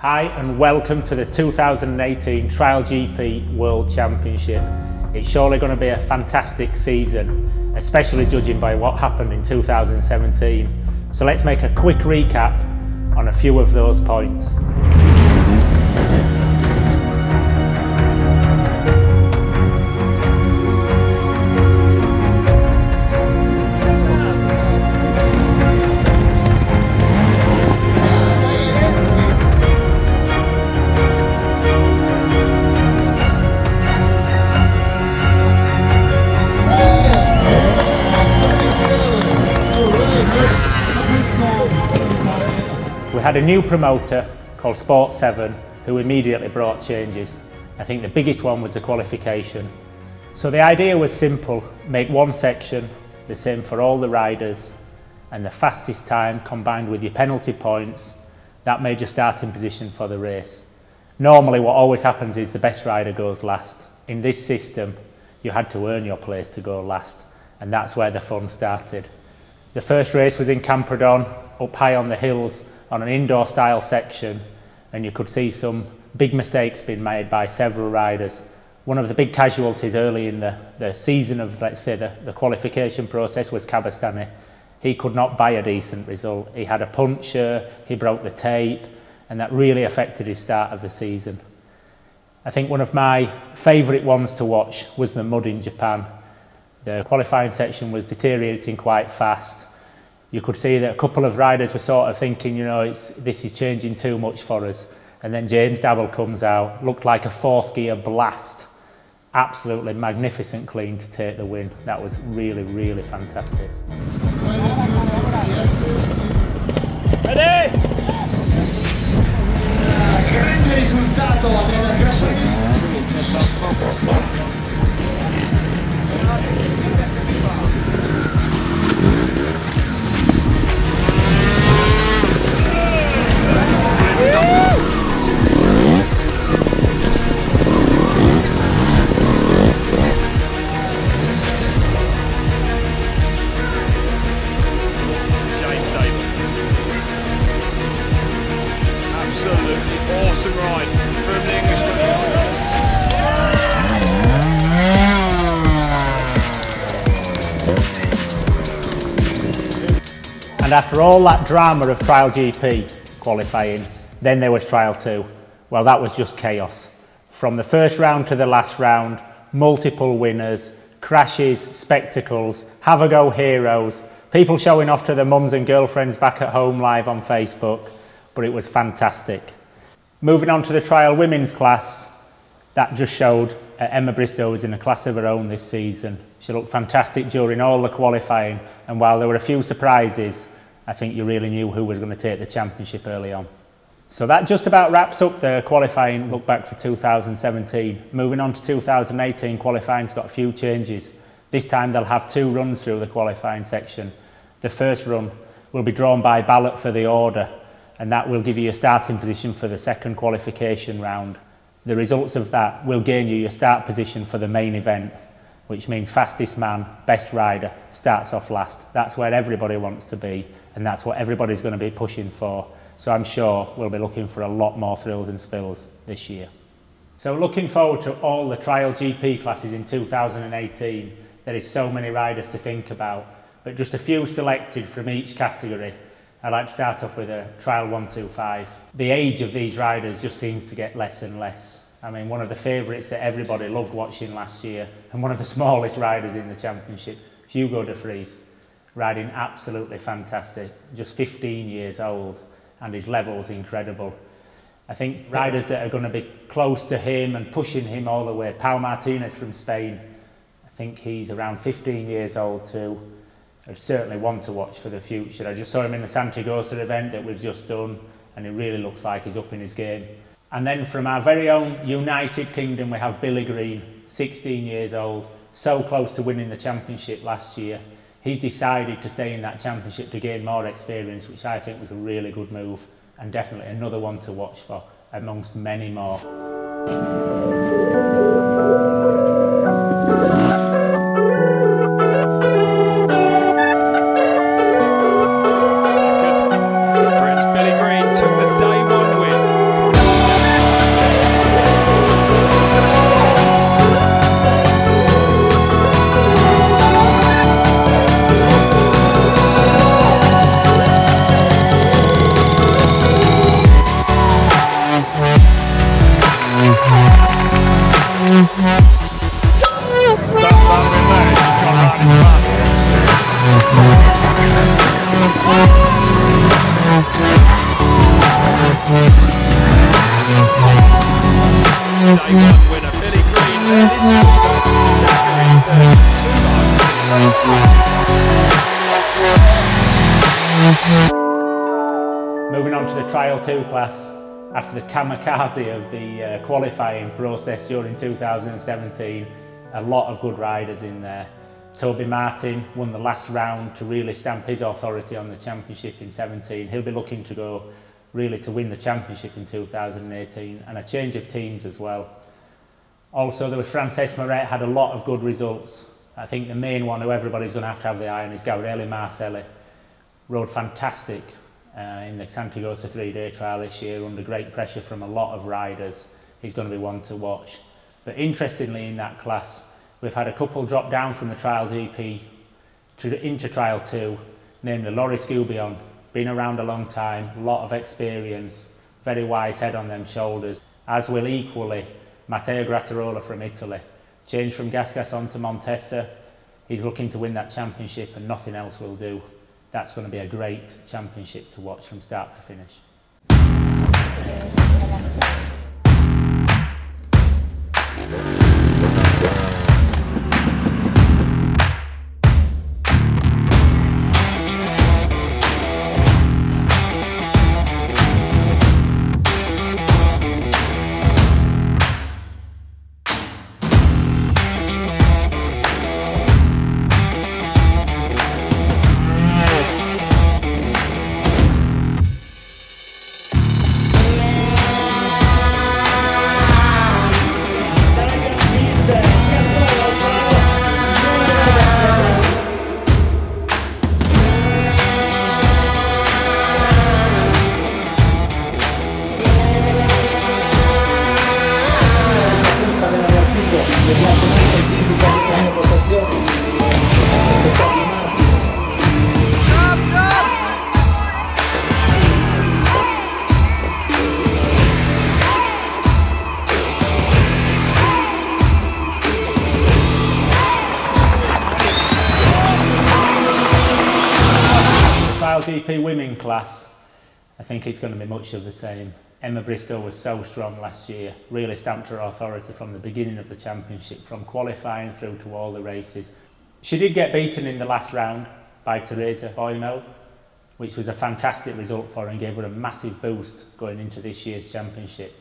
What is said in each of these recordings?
Hi and welcome to the 2018 TrialGP World Championship. It's surely going to be a fantastic season, especially judging by what happened in 2017. So let's make a quick recap on a few of those points. We had a new promoter called Sport 7 who immediately brought changes. I think the biggest one was the qualification. So the idea was simple: make one section the same for all the riders, and the fastest time combined with your penalty points, that made your starting position for the race. Normally what always happens is the best rider goes last. In this system you had to earn your place to go last, and that's where the fun started. The first race was in Camprodon, up high on the hills, on an indoor style section, and you could see some big mistakes being made by several riders. One of the big casualties early in the season of, let's say, the qualification process was Cabastani. He could not buy a decent result. He had a puncture, he broke the tape, and that really affected his start of the season. I think one of my favourite ones to watch was the mud in Japan. The qualifying section was deteriorating quite fast. You could see that a couple of riders were sort of thinking, you know, this is changing too much for us. And then James Dabble comes out, looked like a fourth gear blast. Absolutely magnificent clean to take the win. That was really, really fantastic. Ready? Grande risultato della awesome ride from the Englishman. And after all that drama of TrialGP qualifying, then there was Trial 2. Well, that was just chaos. From the first round to the last round, multiple winners, crashes, spectacles, have a go heroes, people showing off to their mums and girlfriends back at home live on Facebook, but it was fantastic. Moving on to the trial women's class, that just showed Emma Bristow was in a class of her own this season. She looked fantastic during all the qualifying, and while there were a few surprises, I think you really knew who was going to take the championship early on. So that just about wraps up the qualifying look back for 2017. Moving on to 2018, qualifying's got a few changes. This time they'll have two runs through the qualifying section. The first run will be drawn by ballot for the order, and that will give you a starting position for the second qualification round. The results of that will gain you your start position for the main event, which means fastest man, best rider, starts off last. That's where everybody wants to be, and that's what everybody's going to be pushing for. So I'm sure we'll be looking for a lot more thrills and spills this year. So looking forward to all the TrialGP classes in 2018. There is so many riders to think about, but just a few selected from each category. I'd like to start off with a Trial 125. The age of these riders just seems to get less and less. I mean, one of the favourites that everybody loved watching last year, and one of the smallest riders in the championship, Hugo de Vries, riding absolutely fantastic, just 15 years old, and his level's incredible. I think riders that are going to be close to him and pushing him all the way, Pau Martinez from Spain, I think he's around 15 years old too. I certainly want to watch for the future. I just saw him in the Santiagosa event that we've just done, and it really looks like he's up in his game. And then from our very own United Kingdom, we have Billy Green, 16 years old, so close to winning the championship last year. He's decided to stay in that championship to gain more experience, which I think was a really good move, and definitely another one to watch for amongst many more. Billy Green took the day one win. day one winner, Billy Green. This is staggering 32 Moving on to the Trial 2 class, after the kamikaze of the qualifying process during 2017, a lot of good riders in there. Toby Martin won the last round to really stamp his authority on the championship in 17. He'll be looking to go really to win the championship in 2018, and a change of teams as well. Also, there was Frances Moret, had a lot of good results. I think the main one who everybody's going to have the eye on is Gabriele Marcelli. Rode fantastic in the Santiagosa 3-day trial this year under great pressure from a lot of riders. He's going to be one to watch. But interestingly in that class, we've had a couple drop down from the TrialGP into Trial 2, namely Loris Goubion, been around a long time, a lot of experience, very wise head on them shoulders, as will equally Matteo Grattarola from Italy. Changed from Gasgasson to Montesa, he's looking to win that championship and nothing else will do. That's going to be a great championship to watch from start to finish. TrialGP women class, I think it's going to be much of the same. Emma Bristow was so strong last year, really stamped her authority from the beginning of the championship, from qualifying through to all the races. She did get beaten in the last round by Teresa Boimel, which was a fantastic result for her and gave her a massive boost going into this year's championship.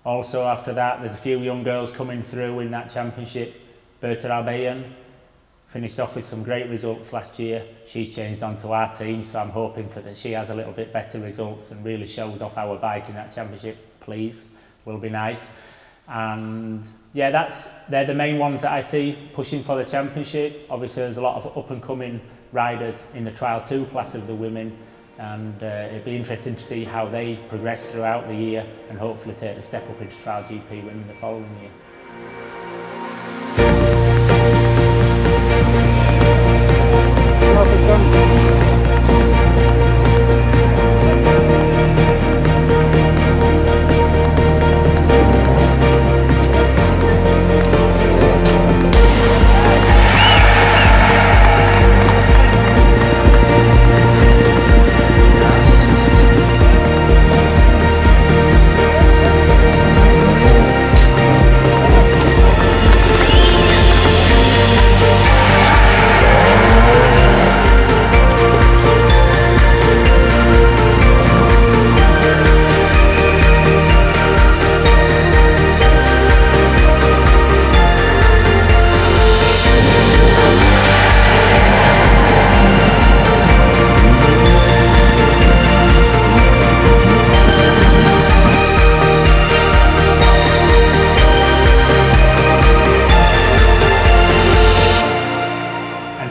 Also after that, there's a few young girls coming through in that championship. Berta Albayan finished off with some great results last year. She's changed onto our team, so I'm hoping for that she has a little bit better results and really shows off our bike in that championship, please. Will be nice. And yeah, they're the main ones that I see pushing for the championship. Obviously there's a lot of up and coming riders in the Trial 2 class of the women, and it'd be interesting to see how they progress throughout the year and hopefully take a step up into TrialGP women the following year.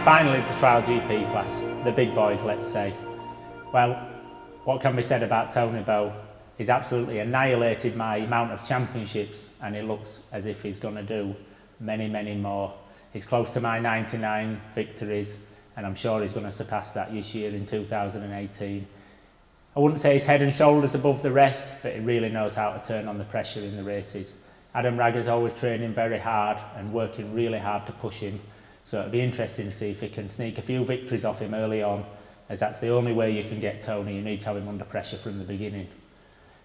Finally, it's the TrialGP class, the big boys, let's say. Well, what can be said about Tony Bowe? He's absolutely annihilated my amount of championships, and it looks as if he's going to do many, many more. He's close to my 99 victories, and I'm sure he's going to surpass that this year in 2018. I wouldn't say he's head and shoulders above the rest, but he really knows how to turn on the pressure in the races. Adam Ragger's always training very hard and working really hard to push him. So it'll be interesting to see if he can sneak a few victories off him early on, as that's the only way you can get Tony. You need to have him under pressure from the beginning.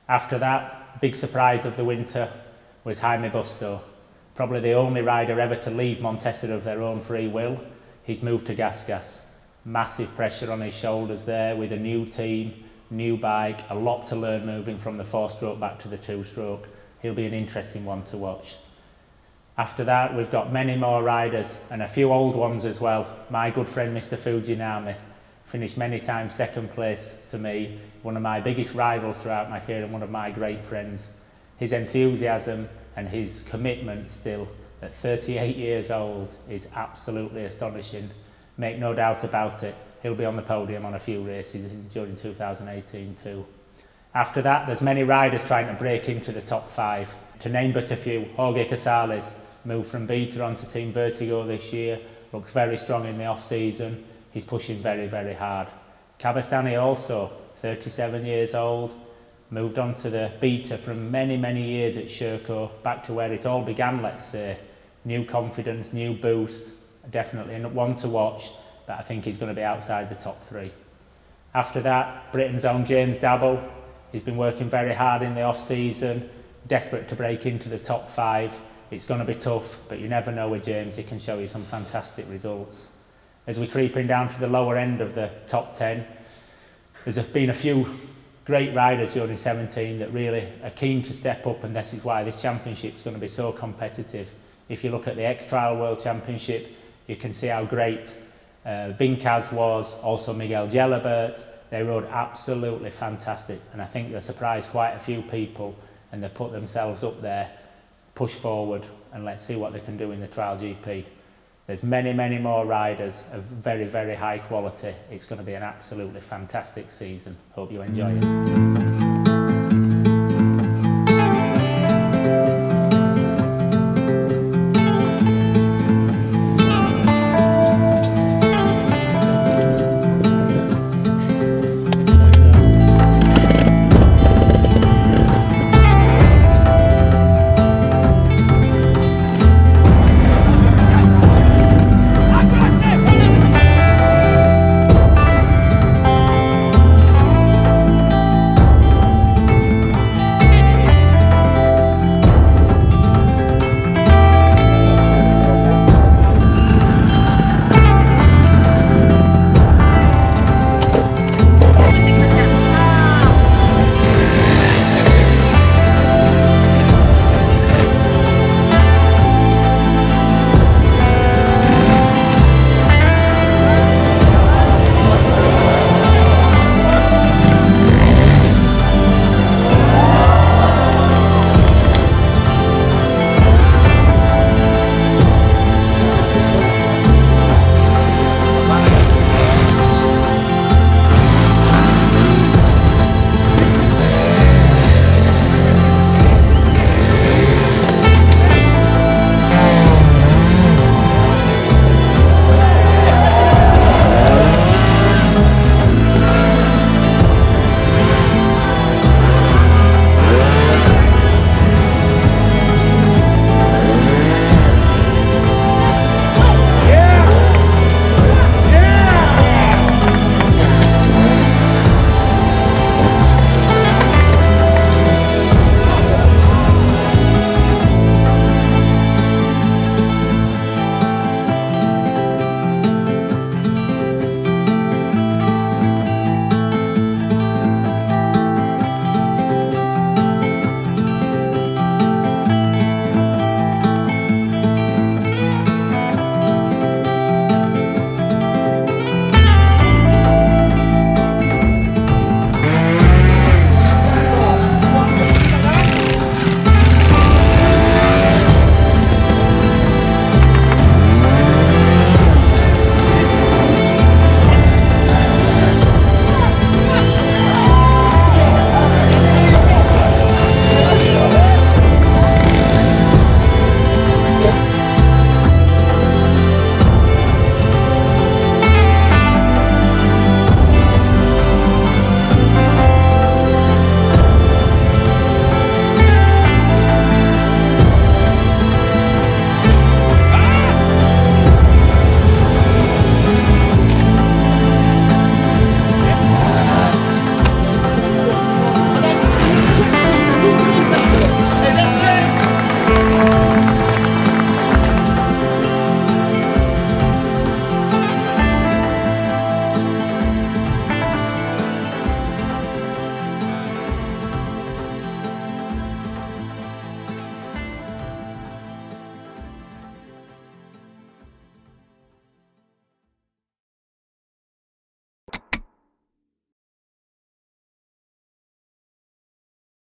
After that, big surprise of the winter, was Jaime Busto. Probably the only rider ever to leave Montesa of their own free will. He's moved to Gas. Massive pressure on his shoulders there with a new team, new bike, a lot to learn moving from the 4-stroke back to the 2-stroke. He'll be an interesting one to watch. After that, we've got many more riders and a few old ones as well. My good friend Mr. Fujinami finished many times second place to me, one of my biggest rivals throughout my career and one of my great friends. His enthusiasm and his commitment still at 38 years old is absolutely astonishing. Make no doubt about it, he'll be on the podium on a few races during 2018 too. After that, there's many riders trying to break into the top 5. To name but a few, Jorge Casales moved from Beta onto Team Vertigo this year, looks very strong in the off-season, he's pushing very, very hard. Cabestany also, 37 years old, moved on to the Beta from many, many years at Sherco, back to where it all began, let's say. New confidence, new boost, definitely one to watch, but I think he's going to be outside the top 3. After that, Britain's own James Dabble, he's been working very hard in the off-season, desperate to break into the top 5. It's going to be tough, but you never know with James, he can show you some fantastic results. As we're creeping down to the lower end of the top 10, there's been a few great riders during 17 that really are keen to step up, and this is why this championship is going to be so competitive. If you look at the X-Trial World Championship, you can see how great Binkaz was, also Miguel Gelabert. They rode absolutely fantastic, and I think they surprised quite a few people, and they've put themselves up there, push forward, and let's see what they can do in the TrialGP. There's many, many more riders of very, very high quality. It's going to be an absolutely fantastic season. Hope you enjoy it.